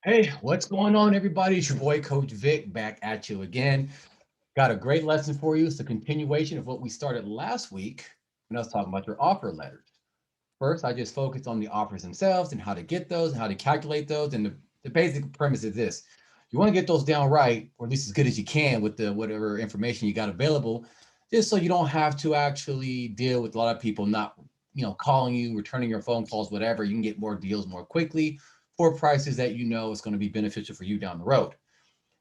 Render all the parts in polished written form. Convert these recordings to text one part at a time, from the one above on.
Hey, what's going on, everybody? It's your boy, Coach Vic, back at you again. Got a great lesson for you. It's a continuation of what we started last week when I was talking about your offer letters. First, I just focused on the offers themselves and how to get those and how to calculate those. And the basic premise is this: you want to get those down right, or at least as good as you can with the whatever information you got available, just so you don't have to actually deal with a lot of people not, calling you, returning your phone calls, whatever. You can get more deals more quickly for prices that you know is going to be beneficial for you down the road.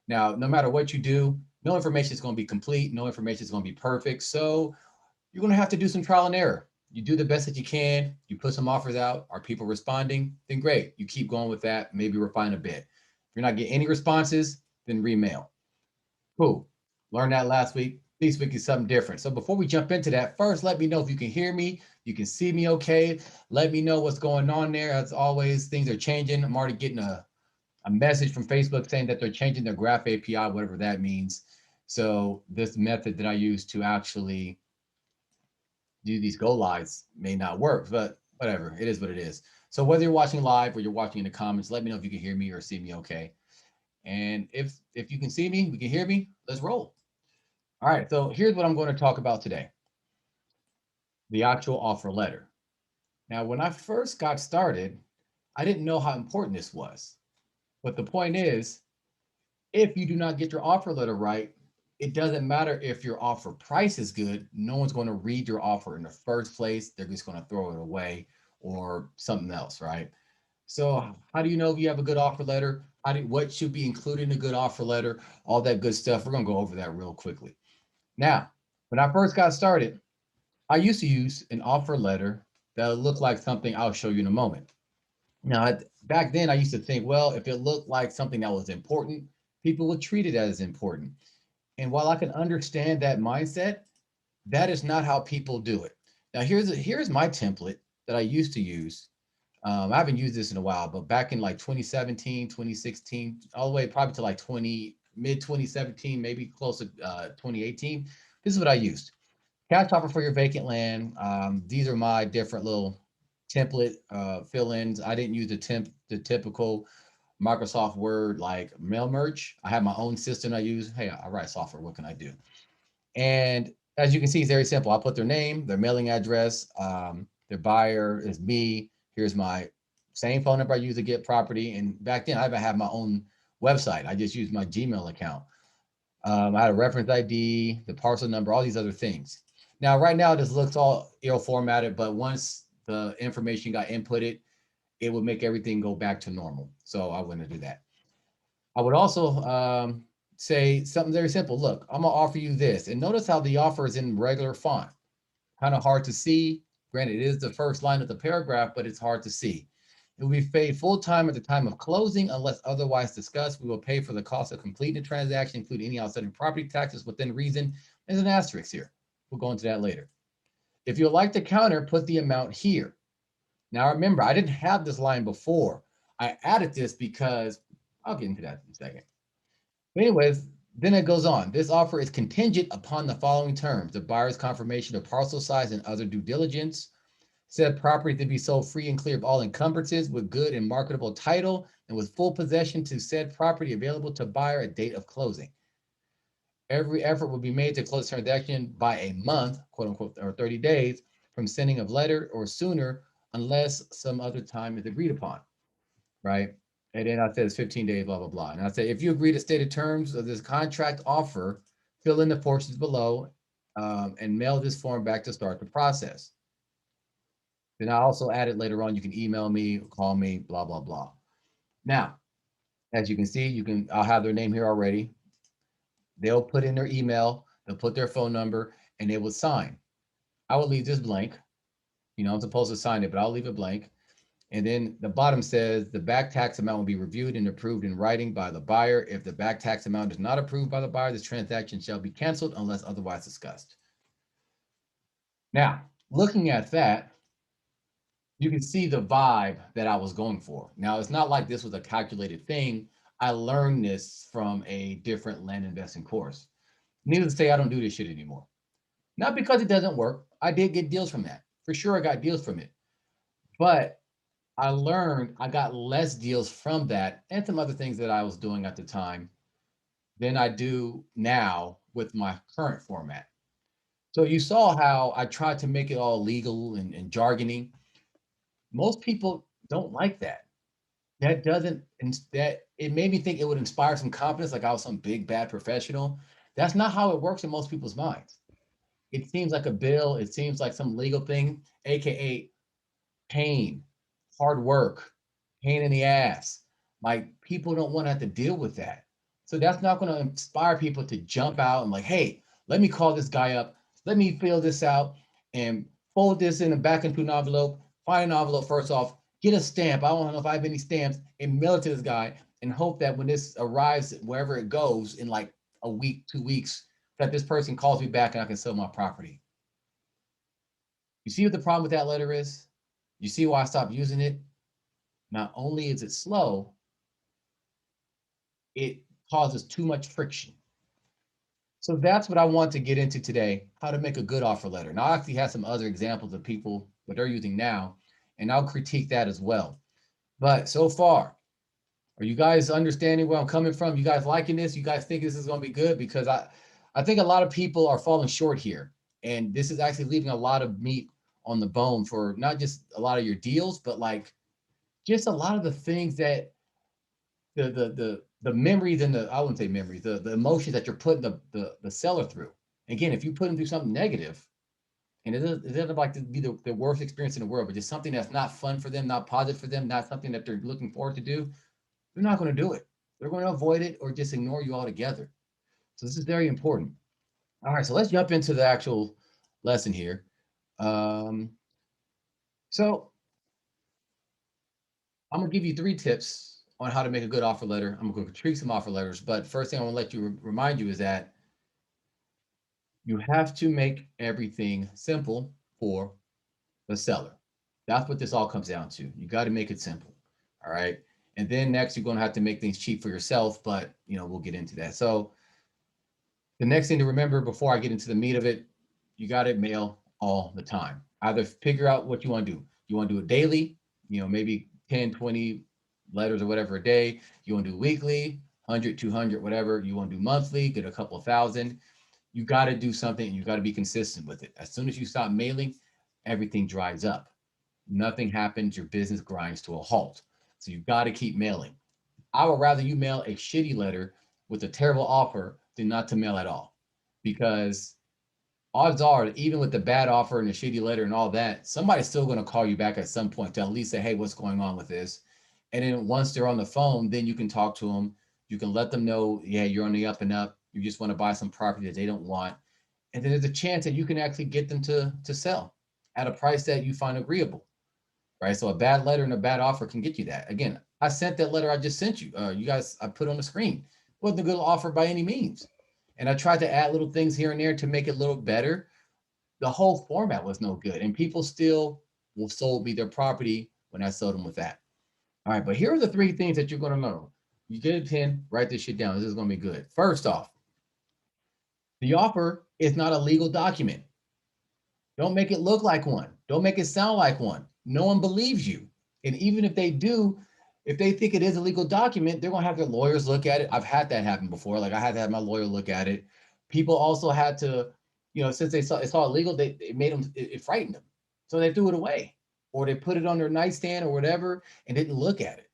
Now, no matter what you do, no information is going to be complete, no information is going to be perfect. So you're going to have to do some trial and error. You do the best that you can. You put some offers out. Are people responding? Then great. You keep going with that. Maybe refine a bit. If you're not getting any responses, then remail. Cool. Learned that last week. This week is something different. So before we jump into that, first let me know if you can hear me. You can see me okay. Let me know what's going on there. As always, things are changing. I'm already getting a message from Facebook saying that they're changing their graph API, whatever that means. So this method that I use to actually do these go lives may not work, but whatever. It is what it is. So whether you're watching live or you're watching in the comments, let me know if you can hear me or see me okay. And if you can see me, we can hear me, let's roll. All right. So here's what I'm going to talk about today: the actual offer letter. Now, when I first got started, I didn't know how important this was. But the point is, if you do not get your offer letter right, it doesn't matter if your offer price is good. No one's going to read your offer in the first place. They're just going to throw it away or something else, right? So, how do you know if you have a good offer letter? What should be included in a good offer letter? All that good stuff. We're going to go over that real quickly. Now, when I first got started, I used to use an offer letter that looked like something I'll show you in a moment. Now, back then, I used to think, well, if it looked like something that was important, people would treat it as important. And while I can understand that mindset, that is not how people do it. Now, here's my template that I used to use. I haven't used this in a while, but back in like 2017, 2016, all the way probably to like mid 2017, maybe close to 2018. This is what I used: cash offer for your vacant land. These are my different little template fill-ins. I didn't use the typical Microsoft Word like mail merge. I have my own system I use. Hey, I write software. What can I do? And as you can see, it's very simple. I put their name, their mailing address, their buyer is me. Here's my same phone number I use to get property. And back then, I even had my own website. I just used my Gmail account. I had a reference ID, the parcel number, all these other things. Now, right now, this looks all ill formatted, but once the information got inputted, it would make everything go back to normal. So I wouldn't do that. I would also say something very simple. Look, I'm gonna offer you this, and notice how the offer is in regular font. Kind of hard to see. Granted, it is the first line of the paragraph, but it's hard to see. It will be paid full time at the time of closing, unless otherwise discussed. We will pay for the cost of completing the transaction, including any outstanding property taxes within reason. There's an asterisk here. We'll go into that later. If you'd like to counter, put the amount here. Now remember, I didn't have this line before. I added this because I'll get into that in a second. But anyways, then it goes on. This offer is contingent upon the following terms: the buyer's confirmation of parcel size and other due diligence. Said property to be sold free and clear of all encumbrances with good and marketable title and with full possession to said property available to buyer at date of closing. Every effort will be made to close the transaction by a month, quote unquote, or 30 days from sending of letter or sooner unless some other time is agreed upon, right? And then I said it's 15 days, blah, blah, blah. And I say, if you agree to stated terms of this contract offer, fill in the portions below and mail this form back to start the process. Then I also added later on, you can email me, call me, blah, blah, blah. Now, as you can see, I'll have their name here already. They'll put in their email, they'll put their phone number, and they will sign. I will leave this blank. I'm supposed to sign it, but I'll leave it blank. And then the bottom says the back tax amount will be reviewed and approved in writing by the buyer. If the back tax amount is not approved by the buyer, this transaction shall be canceled unless otherwise discussed. Now, looking at that, you can see the vibe that I was going for. Now, it's not like this was a calculated thing. I learned this from a different land investing course. Needless to say, I don't do this shit anymore. Not because it doesn't work. I did get deals from that. For sure, I got deals from it. But I learned I got less deals from that and some other things that I was doing at the time than I do now with my current format. So you saw how I tried to make it all legal and jargony. Most people don't like that. That doesn't, that it made me think it would inspire some confidence, like I was some big bad professional. That's not how it works in most people's minds. It seems like a bill, it seems like some legal thing, aka pain, hard work, pain in the ass. Like people don't want to have to deal with that. So that's not going to inspire people to jump out and like, hey, let me call this guy up, let me fill this out and fold this in and back into an envelope, find an envelope first off, get a stamp. I don't know if I have any stamps and mail it to this guy and hope that when this arrives wherever it goes in like a week, 2 weeks, that this person calls me back and I can sell my property. You see what the problem with that letter is? You see why I stopped using it? Not only is it slow, it causes too much friction. So that's what I want to get into today, how to make a good offer letter. Now, I actually have some other examples of people, what they're using now, and I'll critique that as well. But so far, are you guys understanding where I'm coming from? You guys liking this? You guys think this is going to be good? Because I think a lot of people are falling short here. And this is actually leaving a lot of meat on the bone for not just a lot of your deals, but like just a lot of the things that the memories and the I wouldn't say memories, the emotions that you're putting the seller through. Again, if you put them through something negative, and it doesn't like to be the worst experience in the world, but just something that's not fun for them, not positive for them, not something that they're looking forward to do, they're not going to do it. They're going to avoid it or just ignore you altogether. So this is very important. All right, so let's jump into the actual lesson here. Um, so I'm gonna give you 3 tips on how to make a good offer letter. I'm gonna tweak some offer letters, but first thing I want to let you remind you is that you have to make everything simple for the seller. That's what this all comes down to. You got to make it simple. All right. And then next, you're going to have to make things cheap for yourself, but we'll get into that. So the next thing to remember before I get into the meat of it, you got to mail all the time. Either figure out what you want to do. You want to do it daily, maybe 10, 20 letters or whatever a day. You want to do weekly, 100, 200, whatever. You want to do monthly, get a couple of thousand. You got to do something and you got to be consistent with it. As soon as you stop mailing, everything dries up. Nothing happens. Your business grinds to a halt. So you got to keep mailing. I would rather you mail a shitty letter with a terrible offer than not to mail at all. Because odds are, even with the bad offer and the shitty letter and all that, somebody's still going to call you back at some point to at least say, hey, what's going on with this? And then once they're on the phone, then you can talk to them. You can let them know, yeah, you're on the up and up. You just want to buy some property that they don't want. And then there's a chance that you can actually get them to sell at a price that you find agreeable, right? So a bad letter and a bad offer can get you that. Again, I sent that letter I just sent you. You guys, I put on the screen. It wasn't a good offer by any means. And I tried to add little things here and there to make it a little better. The whole format was no good. And people still will sold me their property when I sold them with that. All right, but here are the 3 things that you're going to know. You get a pen, write this shit down. This is going to be good. First off, the offer is not a legal document. Don't make it look like one. Don't make it sound like one. No one believes you. And even if they do, if they think it is a legal document, they're going to have their lawyers look at it. I've had that happen before. Like I had to have my lawyer look at it. People also had to, since they saw it's all illegal, it made them, it frightened them. So they threw it away or they put it on their nightstand or whatever and didn't look at it.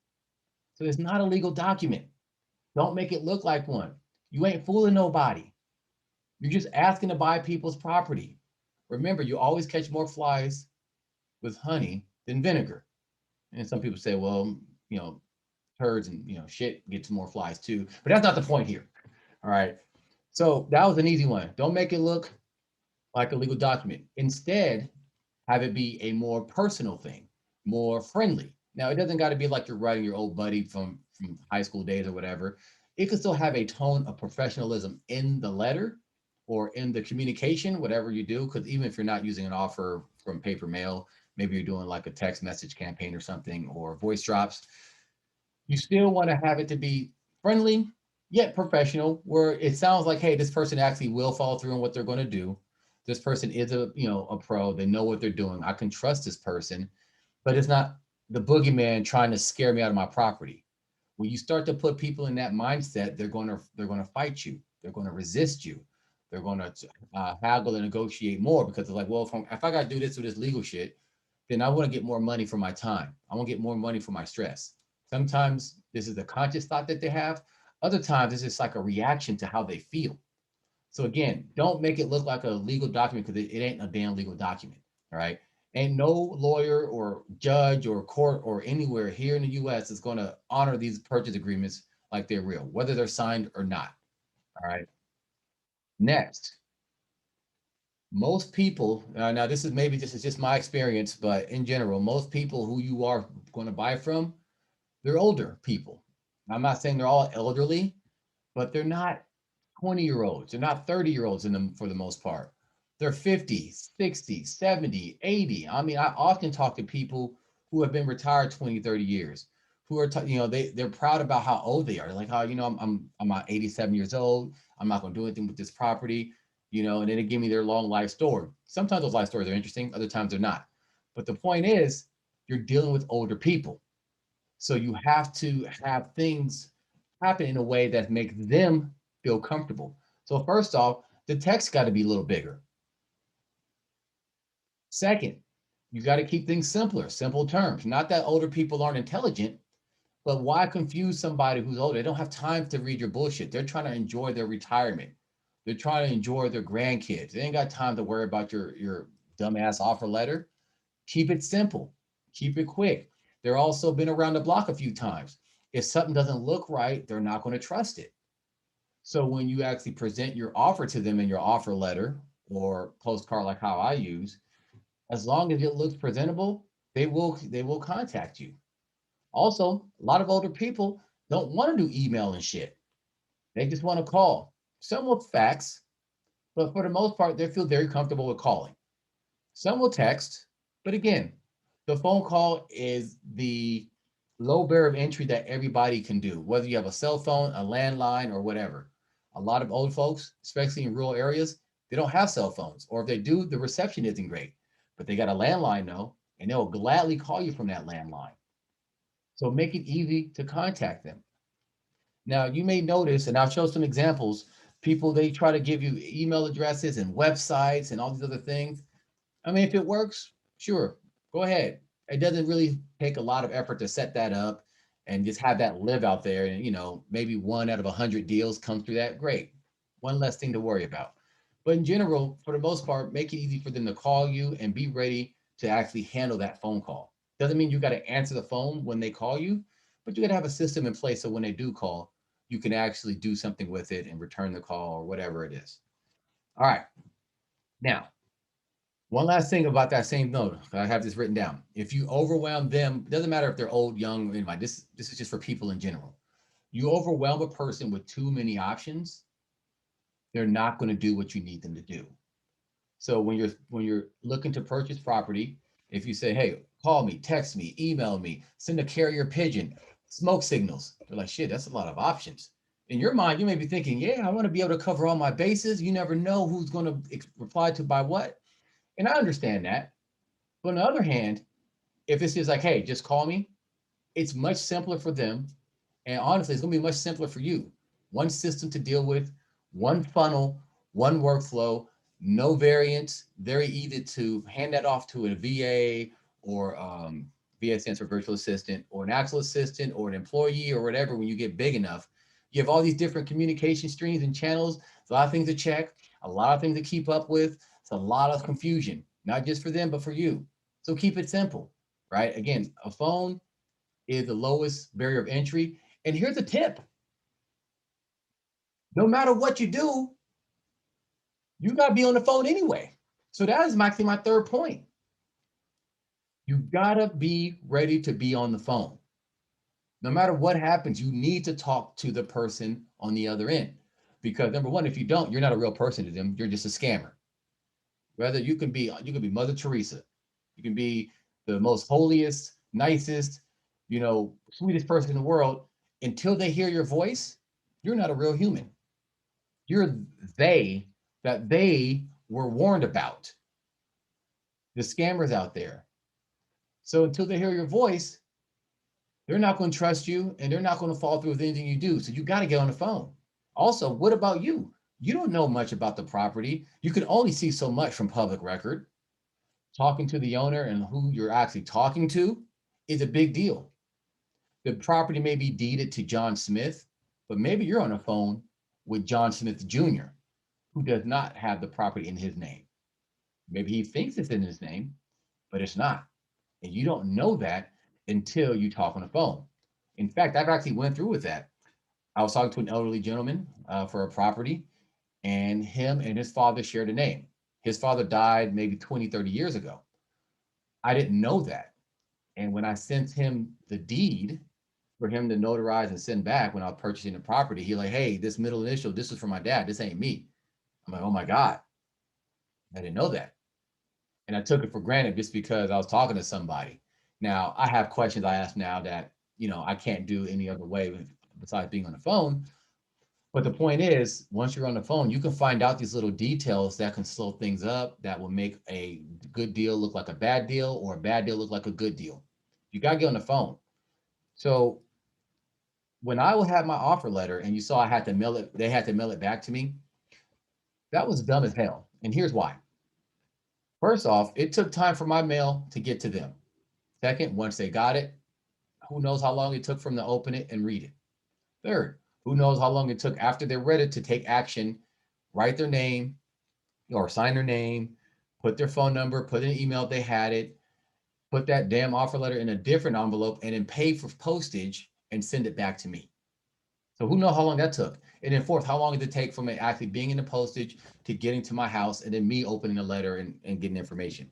So it's not a legal document. Don't make it look like one. You ain't fooling nobody. You're just asking to buy people's property. Remember, you always catch more flies with honey than vinegar. And some people say, well, turds and shit gets more flies too. But that's not the point here. All right. So that was an easy one. Don't make it look like a legal document. Instead, have it be a more personal thing, more friendly. Now, it doesn't got to be like you're writing your old buddy from high school days or whatever. It can still have a tone of professionalism in the letter or in the communication, whatever you do. Because even if you're not using an offer from paper mail, maybe you're doing like a text message campaign or something or voice drops, you still want to have it to be friendly yet professional, where it sounds like, hey, this person actually will follow through on what they're going to do. This person is a pro. They know what they're doing. I can trust this person, but it's not the boogeyman trying to scare me out of my property. When you start to put people in that mindset, they're gonna fight you. They're gonna resist you. They're gonna haggle and negotiate more because they're like, well, if I gotta do this with this legal shit, then I want to get more money for my time. I want to get more money for my stress. Sometimes this is a conscious thought that they have. Other times it's just like a reaction to how they feel. So again, don't make it look like a legal document because it ain't a damn legal document. All right. Ain't no lawyer or judge or court or anywhere here in the US is going to honor these purchase agreements like they're real, whether they're signed or not. All right. Next, most people, now this is maybe this is just my experience, but in general, most people who you are going to buy from, they're older people. I'm not saying they're all elderly, but they're not 20-year-olds. They're not 30-year-olds in them for the most part. They're 50, 60, 70, 80. I mean, I often talk to people who have been retired 20, 30 years, who are, they're proud about how old they are. They're like, oh, I'm 87 years old. I'm not going to do anything with this property, and then they give me their long life story. Sometimes those life stories are interesting. Other times they're not. But the point is, you're dealing with older people. So you have to have things happen in a way that makes them feel comfortable. So first off, the text got to be a little bigger. Second, you got to keep things simpler, simple terms. Not that older people aren't intelligent, but why confuse somebody who's older? They don't have time to read your bullshit. They're trying to enjoy their retirement. They're trying to enjoy their grandkids. They ain't got time to worry about your dumbass offer letter. Keep it simple. Keep it quick. They're also been around the block a few times. If something doesn't look right, they're not going to trust it. So when you actually present your offer to them in your offer letter or postcard like how I use, as long as it looks presentable, they will contact you. Also, a lot of older people don't want to do email and shit. They just want to call. Some will fax, but for the most part, they feel very comfortable with calling. Some will text, but again, the phone call is the low barrier of entry that everybody can do, whether you have a cell phone, a landline, or whatever. A lot of old folks, especially in rural areas, they don't have cell phones, or if they do, the reception isn't great. But they got a landline though, and they'll gladly call you from that landline. So make it easy to contact them. Now, you may notice, and I'll show some examples, people they try to give you email addresses and websites and all these other things. I mean, if it works, sure, go ahead. It doesn't really take a lot of effort to set that up and just have that live out there. And, maybe one out of 100 deals comes through that. Great. One less thing to worry about. But in general, for the most part, make it easy for them to call you and be ready to actually handle that phone call. Doesn't mean you got to answer the phone when they call you, but you got to have a system in place so when they do call, you can actually do something with it and return the call or whatever it is. All right. Now, one last thing about that same note, I have this written down. If you overwhelm them, it doesn't matter if they're old, young, or anybody. This is just for people in general. You overwhelm a person with too many options, they're not going to do what you need them to do. So when you're looking to purchase property, if you say, "Hey, call me, text me, email me, send a carrier pigeon, smoke signals," they're like, "Shit, that's a lot of options." In your mind, you may be thinking, "Yeah, I want to be able to cover all my bases." You never know who's going to reply to by what, and I understand that. But on the other hand, if it's just like, hey, just call me, it's much simpler for them. And honestly, it's going to be much simpler for you. One system to deal with, one funnel, one workflow, no variants, very easy to hand that off to a VA or VA stands for virtual assistant or an actual assistant or an employee or whatever when you get big enough. You have all these different communication streams and channels. It's a lot of things to check, a lot of things to keep up with. It's a lot of confusion, not just for them, but for you. So keep it simple, right? Again, a phone is the lowest barrier of entry. And here's a tip. No matter what you do, you got to be on the phone anyway. So that is actually my third point. You got to be ready to be on the phone. No matter what happens, you need to talk to the person on the other end. Because number one, if you don't, you're not a real person to them. You're just a scammer. Whether you can be Mother Teresa, you can be the most holiest, nicest, sweetest person in the world. Until they hear your voice, you're not a real human. You're they that they were warned about. The scammers out there. So until they hear your voice, they're not going to trust you and they're not going to follow through with anything you do. So you got to get on the phone. Also, what about you? You don't know much about the property. You can only see so much from public record. Talking to the owner and who you're actually talking to is a big deal. The property may be deeded to John Smith, but maybe you're on the phone with John Smith Jr., who does not have the property in his name. Maybe he thinks it's in his name, but it's not. And you don't know that until you talk on the phone. In fact, I've actually went through with that. I was talking to an elderly gentleman for a property, and him and his father shared a name. His father died maybe 20, 30 years ago. I didn't know that. And when I sent him the deed for him to notarize and send back when I was purchasing the property, he like, hey, this middle initial, this is for my dad. This ain't me. I'm like, oh my God, I didn't know that. And I took it for granted just because I was talking to somebody. Now I have questions I ask now that, I can't do any other way besides being on the phone. But the point is, once you're on the phone, you can find out these little details that can slow things up, that will make a good deal look like a bad deal or a bad deal look like a good deal. You got to get on the phone. So when I would have my offer letter and you saw I had to mail it, they had to mail it back to me, that was dumb as hell. And here's why. First off, it took time for my mail to get to them. Second, once they got it, who knows how long it took for them to open it and read it. Third, who knows how long it took after they read it to take action, write their name or sign their name, put their phone number, put an email if they had it, put that damn offer letter in a different envelope and then pay for postage and send it back to me. So who knows how long that took? And then fourth, how long did it take from it actually being in the postage to getting to my house and then me opening the letter and getting information?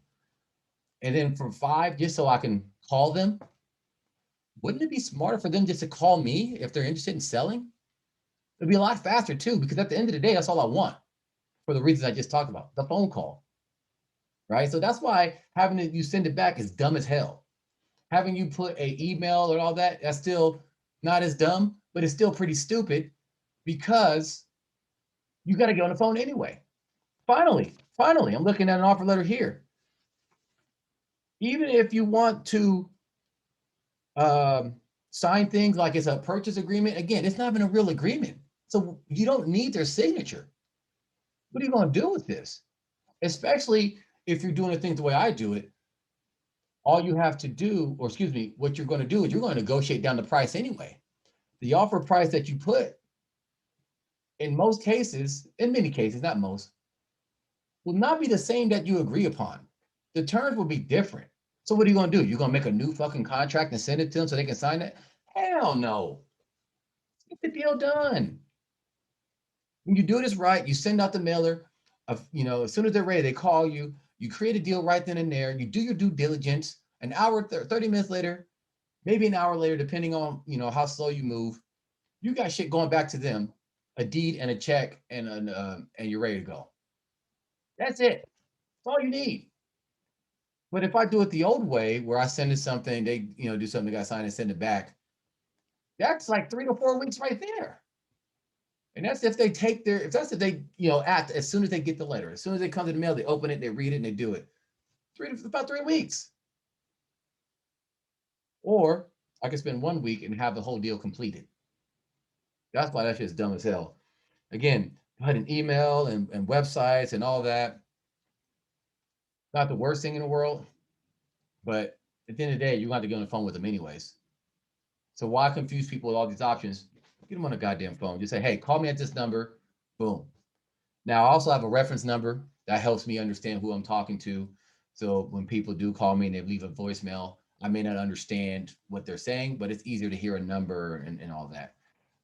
And then from five, just so I can call them, wouldn't it be smarter for them just to call me if they're interested in selling? It'd be a lot faster too, because at the end of the day, that's all I want for the reasons I just talked about, the phone call, right? So that's why having you send it back is dumb as hell. Having you put a email and all that, that's still not as dumb, but it's still pretty stupid because you got to get on the phone anyway. Finally, I'm looking at an offer letter here. Even if you want to sign things like it's a purchase agreement, again, it's not even a real agreement. So you don't need their signature. What are you going to do with this? Especially if you're doing the things the way I do it, all you have to do, or excuse me, what you're going to do is you're going to negotiate down the price anyway. The offer price that you put, in most cases, in many cases, not most, will not be the same that you agree upon. The terms will be different. So what are you going to do? You're going to make a new fucking contract and send it to them so they can sign it? Hell no. Get the deal done. When you do this right, you send out the mailer. As soon as they're ready, they call you. You create a deal right then and there. You do your due diligence. An hour, 30 minutes later, maybe an hour later, depending on how slow you move, you got shit going back to them, a deed and a check, and you're ready to go. That's it. That's all you need. But if I do it the old way, where I send it something, they do something, they got to sign and send it back, that's like 3 to 4 weeks right there. And that's if they take their, if that's if they, act as soon as they get the letter, as soon as they come to the mail, they open it, they read it, and they do it. About 3 weeks. Or I could spend 1 week and have the whole deal completed. That's why that shit's dumb as hell. Again, had an email and websites and all that. Not the worst thing in the world, but at the end of the day, you're going to have to get on the phone with them anyways. So why confuse people with all these options? Get them on a goddamn phone. Just say, hey, call me at this number. Boom. Now, I also have a reference number that helps me understand who I'm talking to. So when people do call me and they leave a voicemail, I may not understand what they're saying, but it's easier to hear a number and all that.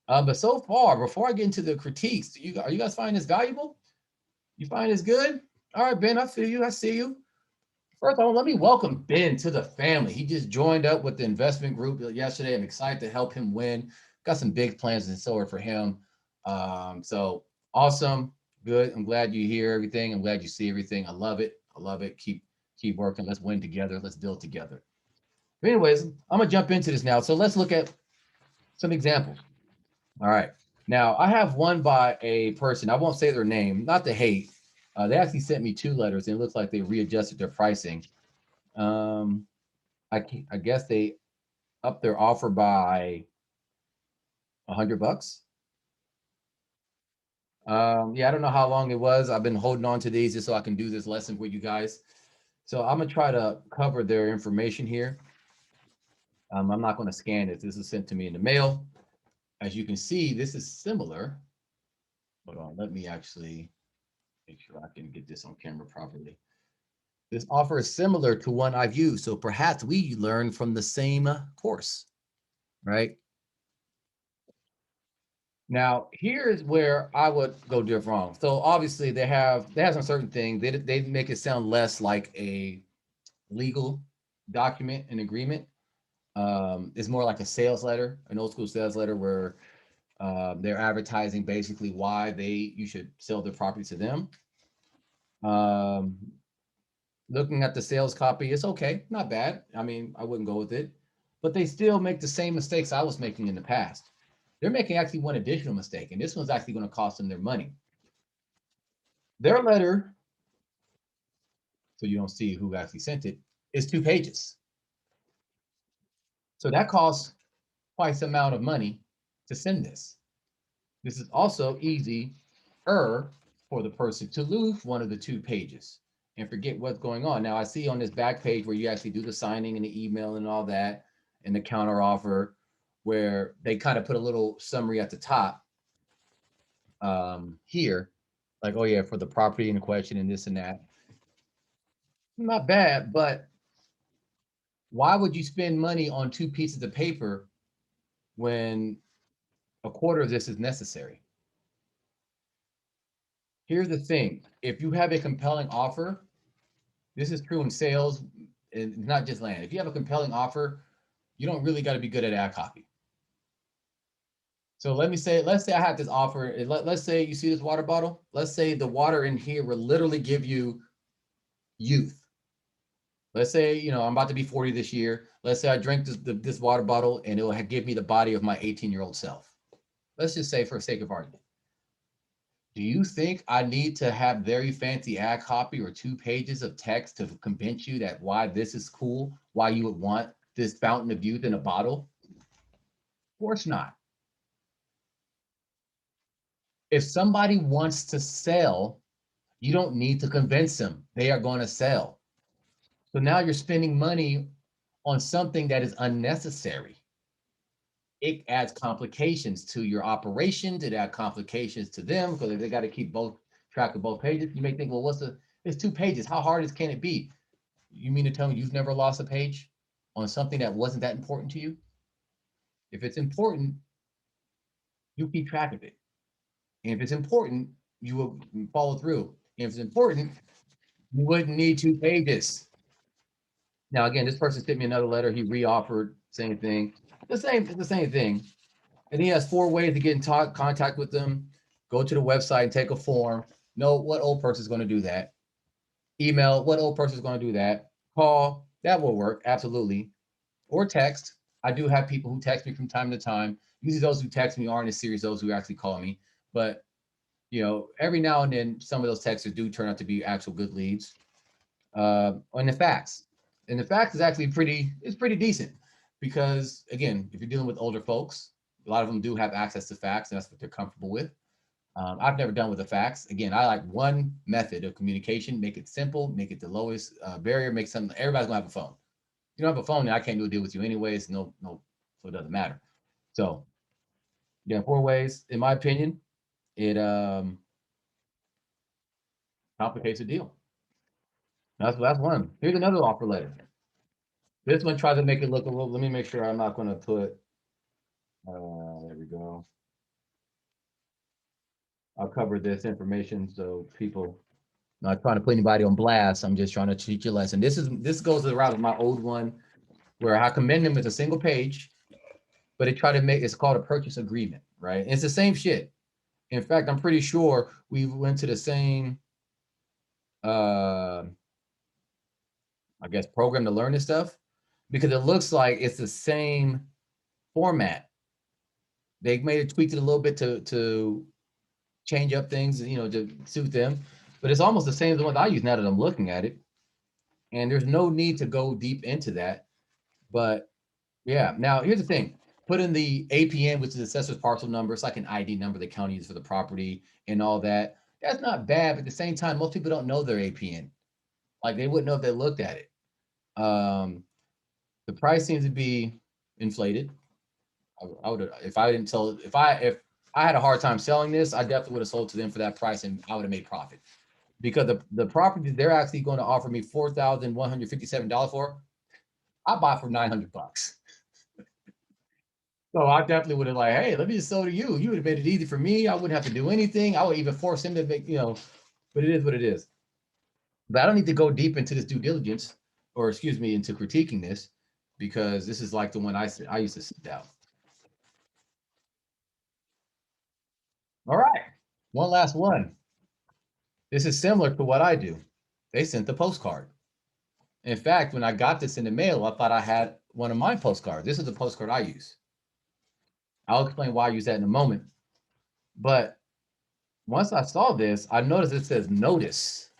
But so far, before I get into the critiques, are you guys finding this valuable? You find this good? All right, Ben, I feel you. I see you. First of all, let me welcome Ben to the family. He just joined up with the investment group yesterday. I'm excited to help him win. Got some big plans in store for him. So awesome. Good. I'm glad you hear everything. I'm glad you see everything. I love it. I love it. Keep working. Let's win together. Let's build together. But anyways, I'm gonna jump into this now. So let's look at some examples. All right. Now I have one by a person. I won't say their name, not to hate. They actually sent me 2 letters, and it looks like they readjusted their pricing. I guess they upped their offer by $100. Yeah, I don't know how long it was. I've been holding on to these just so I can do this lesson with you guys. So I'm gonna try to cover their information here. I'm not going to scan it. This is sent to me in the mail. As you can see, this is similar. Hold on, let me actually make sure I can get this on camera properly. This offer is similar to one I've used, so perhaps we learn from the same course, right? Now, here's where I would go different wrong. So obviously they have some certain things. They make it sound less like a legal document, an agreement. It's more like a sales letter, an old school sales letter where they're advertising basically why you should sell their property to them. Um, Looking at the sales copy, it's okay, not bad. I mean, I wouldn't go with it, but they still make the same mistakes I was making in the past. They're making actually one additional mistake, and this one's actually going to cost them their money. Their letter, so you don't see who actually sent it, is 2 pages. So that costs twice the amount of money to send this. This is also easier for the person to lose one of the 2 pages and forget what's going on. Now, I see on this back page where you actually do the signing and the email and all that, and the counter offer, where they kind of put a little summary at the top here, like, oh, yeah, for the property in question and this and that. Not bad, but why would you spend money on 2 pieces of paper when a quarter of this is necessary? Here's the thing, if you have a compelling offer, this is true in sales and not just land. If you have a compelling offer, you don't really got to be good at ad copy. So let's say I have this offer. Let's say you see this water bottle. Let's say the water in here will literally give you youth. Let's say, I'm about to be 40 this year. Let's say I drink this water bottle and it will give me the body of my 18-year-old self. Let's just say for sake of argument. Do you think I need to have very fancy ad copy or 2 pages of text to convince you that why this is cool, why you would want this fountain of youth in a bottle? Of course not. If somebody wants to sell, you don't need to convince them. They are going to sell. So now you're spending money on something that is unnecessary. It adds complications to your operations. It adds complications to them because they got to keep both track of both pages. You may think, well, it's 2 pages. How hard can it be? You mean to tell me you've never lost a page on something that wasn't that important to you? If it's important, you keep track of it. And if it's important, you will follow through. And if it's important, you wouldn't need 2 pages. Now, again, this person sent me another letter. He re-offered, same thing. It's the same thing. And he has 4 ways to get in contact with them. Go to the website and take a form. No, what old person is going to do that? Email, what old person is going to do that? Call, that will work, absolutely. Or text. I do have people who text me from time to time. Usually those who text me aren't as serious those who actually call me. But, every now and then, some of those texts do turn out to be actual good leads. On the fax. And the fax is actually pretty decent because, again, if you're dealing with older folks, a lot of them do have access to fax, and that's what they're comfortable with. I've never done with a fax. Again, I like one method of communication, make it simple, make it the lowest barrier, make something, everybody's gonna have a phone. You don't have a phone, then I can't do a deal with you anyways. No, so it doesn't matter. So, yeah, 4 ways, in my opinion, it complicates the deal. That's one. Here's another offer letter. This one tries to make it look a little, let me make sure I'm not gonna put, there we go. I'll cover this information so people, not trying to put anybody on blast. I'm just trying to teach you a lesson. This goes the route of my old one where I commend them as a single page, but it tried to make, it's called a purchase agreement, right? And it's the same shit. In fact, I'm pretty sure we went to the same, I guess, program to learn this stuff because it looks like it's the same format. They made it tweaked it a little bit to change up things, to suit them, but it's almost the same as the one I use now that I'm looking at it. And there's no need to go deep into that. But yeah, now here's the thing. Put in the APN, which is assessor's parcel number. It's like an ID number the county uses for the property and all that. That's not bad, but at the same time, most people don't know their APN. Like they wouldn't know if they looked at it. Um, the price seems to be inflated. I would, if I didn't sell, if I had a hard time selling this, I definitely would have sold to them for that price and I would have made profit. Because the property they're actually going to offer me $4,157 for, I bought for $900. So I definitely would have like, hey, let me just sell to you. You would have made it easy for me. I wouldn't have to do anything. I would even force him to make, but it is what it is. But I don't need to go deep into this due diligence, or excuse me, into critiquing this, because this is like the one I used to sit down. All right, one last one. This is similar to what I do. They sent the postcard. In fact, when I got this in the mail, I thought I had one of my postcards. This is the postcard I use. I'll explain why I use that in a moment. But once I saw this, I noticed it says notice.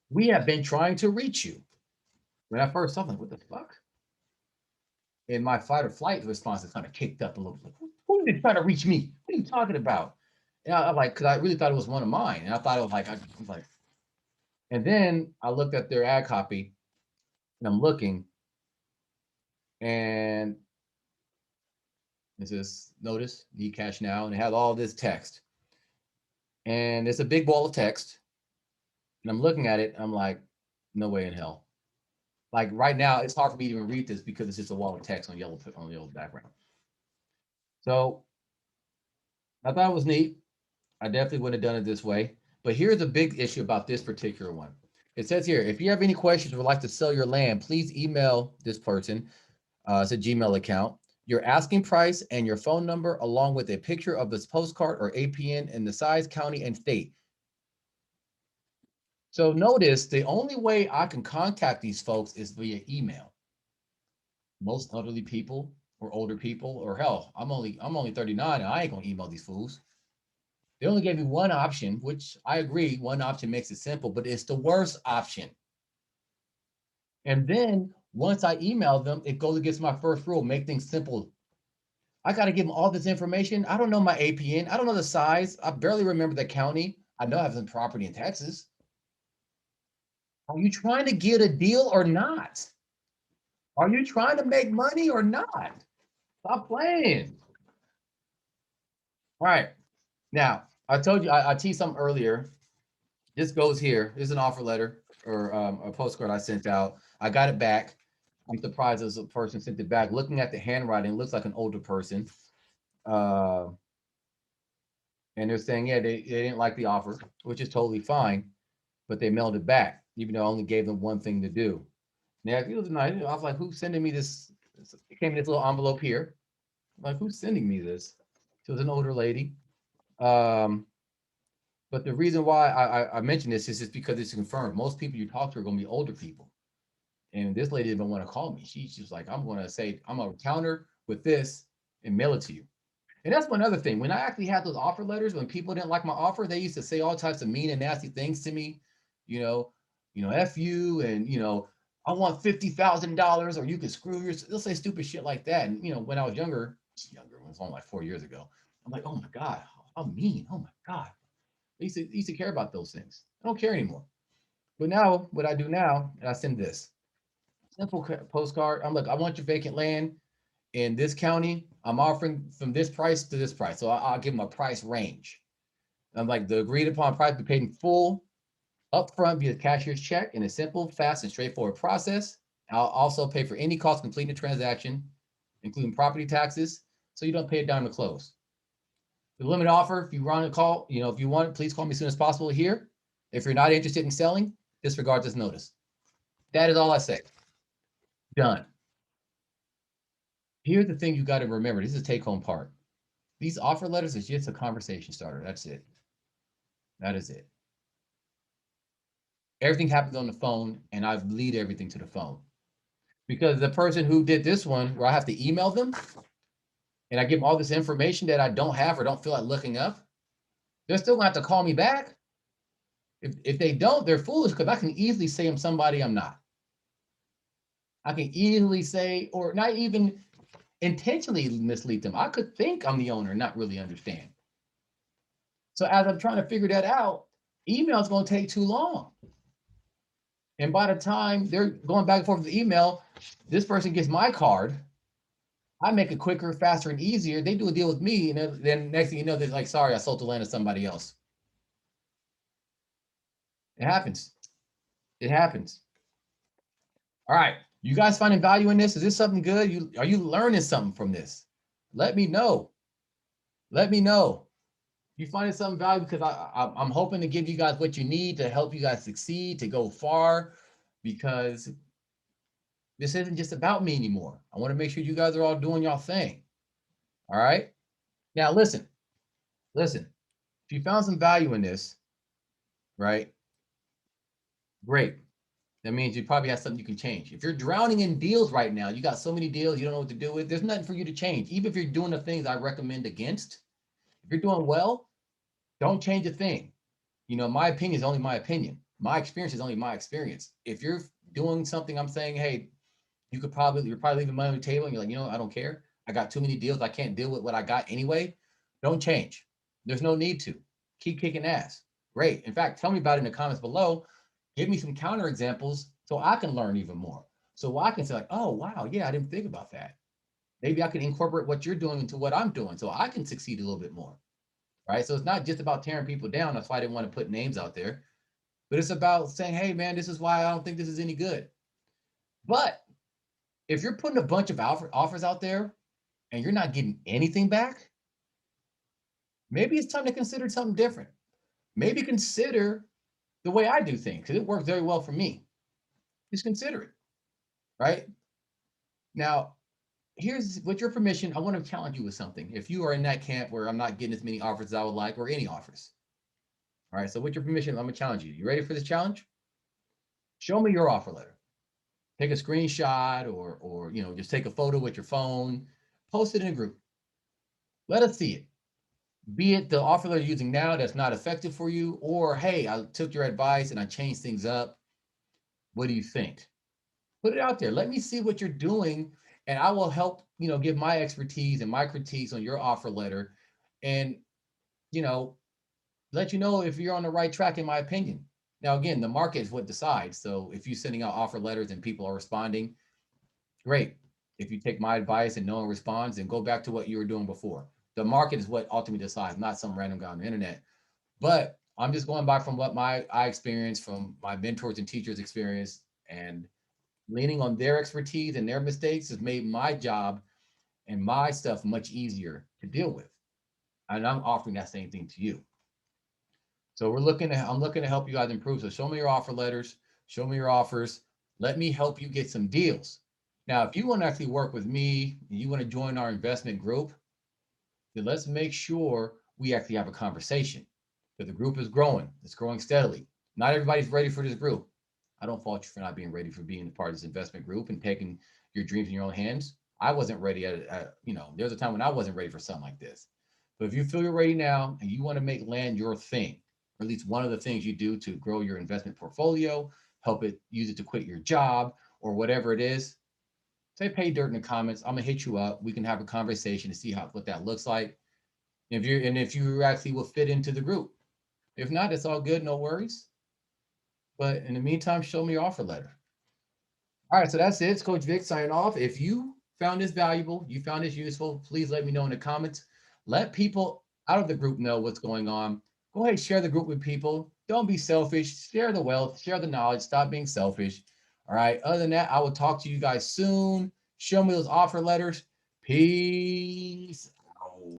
We have been trying to reach you. When I first saw it, I'm like, what the fuck? And my fight or flight response is kind of kicked up a little bit. Who did they try to reach me? What are you talking about? And I'm like, because I really thought it was one of mine. And I thought it was like, I was like, and then I looked at their ad copy and I'm looking and it says notice, need cash now. And it has all this text. And it's a big ball of text. And I'm looking at it. I'm like, no way in hell. Like right now, it's hard for me to even read this because it's just a wall of text on yellow background. So I thought it was neat. I definitely wouldn't have done it this way. But here's a big issue about this particular one. It says here, if you have any questions or would like to sell your land, please email this person. It's a Gmail account. Your asking price and your phone number, along with a picture of this postcard or APN and the size, county, and state. So notice the only way I can contact these folks is via email. Most elderly people or older people, or hell, I'm only 39 and I ain't gonna email these fools. They only gave me one option, which I agree, one option makes it simple, but it's the worst option. And then once I email them, it goes against my first rule, make things simple. I got to give them all this information. I don't know my APN. I don't know the size. I barely remember the county. I know I have some property in Texas. Are you trying to get a deal or not? Are you trying to make money or not? Stop playing. All right. Now, I told you, I teased something earlier. This goes here. This is an offer letter or a postcard I sent out. I got it back. I'm surprised as a person sent it back. Looking at the handwriting, it looks like an older person. Uh, and they're saying, yeah, they didn't like the offer, which is totally fine, but they mailed it back, even though I only gave them one thing to do. Now, it was nice. I was like, who's sending me this? It came in this little envelope here. I'm like, who's sending me this? She was an older lady. Um, but the reason why I mentioned this is just because it's confirmed. Most people you talk to are going to be older people. And this lady didn't want to call me. She's just like, I'm going to say, I'm going to counter with this and mail it to you. And that's one other thing. When I actually had those offer letters, when people didn't like my offer, they used to say all types of mean and nasty things to me. You know, F you, and I want $50,000, or you can screw your. They'll say stupid shit like that. And when I was younger, it was only like 4 years ago. I'm like, oh my god, how mean! Oh my god. I used to care about those things. I don't care anymore. But now, what I do now, and I send this simple postcard. I'm like, I want your vacant land in this county. I'm offering from this price to this price. So I'll give them a price range. I'm like, the agreed upon price be paid in full upfront via cashier's check in a simple, fast, and straightforward process. I'll also pay for any cost completing the transaction, including property taxes, so you don't pay a dime to close. The limit offer, if you want to call, if you want, please call me as soon as possible here. If you're not interested in selling, disregard this notice. That is all I say. Done. Here's the thing you got to remember. This is a take-home part. These offer letters is just a conversation starter. That's it. That is it. Everything happens on the phone, and I lead everything to the phone. Because the person who did this one, where I have to email them, and I give them all this information that I don't have or don't feel like looking up, they're still gonna have to call me back. If they don't, they're foolish, because I can easily say I'm somebody I'm not. I can easily say, or not even intentionally mislead them. I could think I'm the owner and not really understand. So as I'm trying to figure that out, email is going to take too long. And by the time they're going back and forth with the email, this person gets my card. I make it quicker, faster, and easier. They do a deal with me, and then next thing you know, they're like, "Sorry, I sold the land to somebody else." It happens. It happens. All right, you guys finding value in this? Is this something good? Are you learning something from this? Let me know. Let me know. You finding something valuable, because I'm hoping to give you guys what you need to help you guys succeed, to go far, because this isn't just about me anymore. I want to make sure you guys are all doing your thing. All right. Now listen. If you found some value in this, right? Great. That means you probably have something you can change. If you're drowning in deals right now, you got so many deals you don't know what to do with, there's nothing for you to change. Even if you're doing the things I recommend against, if you're doing well, don't change a thing. You know, my opinion is only my opinion. My experience is only my experience. If you're doing something I'm saying, hey, you're probably leaving money on the table and you're like, I don't care. I got too many deals. I can't deal with what I got anyway. Don't change. There's no need to. Keep kicking ass. Great. In fact, tell me about it in the comments below. Give me some counter examples so I can learn even more. So I can say like, oh, wow, yeah, I didn't think about that. Maybe I can incorporate what you're doing into what I'm doing so I can succeed a little bit more. Right. So it's not just about tearing people down. That's why I didn't want to put names out there. But it's about saying, hey, man, this is why I don't think this is any good. But if you're putting a bunch of offers out there and you're not getting anything back, maybe it's time to consider something different. Maybe consider the way I do things, because it works very well for me. Just consider it, right? Now, here's, with your permission, I want to challenge you with something. If you are in that camp where I'm not getting as many offers as I would like, or any offers. All right, so with your permission, I'm gonna challenge you. You ready for this challenge? Show me your offer letter. Take a screenshot, or just take a photo with your phone, post it in a group. Let us see it. Be it the offer letter you're using now that's not effective for you, or hey, I took your advice and I changed things up. What do you think? Put it out there. Let me see what you're doing, and I will help, give my expertise and my critiques on your offer letter, and, you know, let you know if you're on the right track, in my opinion. Now, again, the market is what decides. So if you're sending out offer letters and people are responding, great. If you take my advice and no one responds, then go back to what you were doing before. The market is what ultimately decides, not some random guy on the internet. But I'm just going by from what I experienced, from my mentors and teachers' experience, and leaning on their expertise and their mistakes has made my job and my stuff much easier to deal with. And I'm offering that same thing to you. So I'm looking to help you guys improve. So show me your offer letters, show me your offers. Let me help you get some deals. Now, if you want to actually work with me, and you want to join our investment group, then let's make sure we actually have a conversation. Because the group is growing. It's growing steadily. Not everybody's ready for this group. I don't fault you for not being ready for being a part of this investment group and taking your dreams in your own hands. I wasn't ready there's a time when I wasn't ready for something like this. But if you feel you're ready now and you want to make land your thing, or at least one of the things you do to grow your investment portfolio, use it to quit your job, or whatever it is, say pay dirt in the comments. I'm gonna hit you up. We can have a conversation to see what that looks like. If you actually will fit into the group. If not, it's all good, no worries. But in the meantime, show me your offer letter. All right, so that's it. It's Coach Vic signing off. If you found this valuable, you found this useful, please let me know in the comments. Let people out of the group know what's going on. Go ahead, share the group with people. Don't be selfish. Share the wealth, share the knowledge. Stop being selfish. All right. Other than that, I will talk to you guys soon. Show me those offer letters. Peace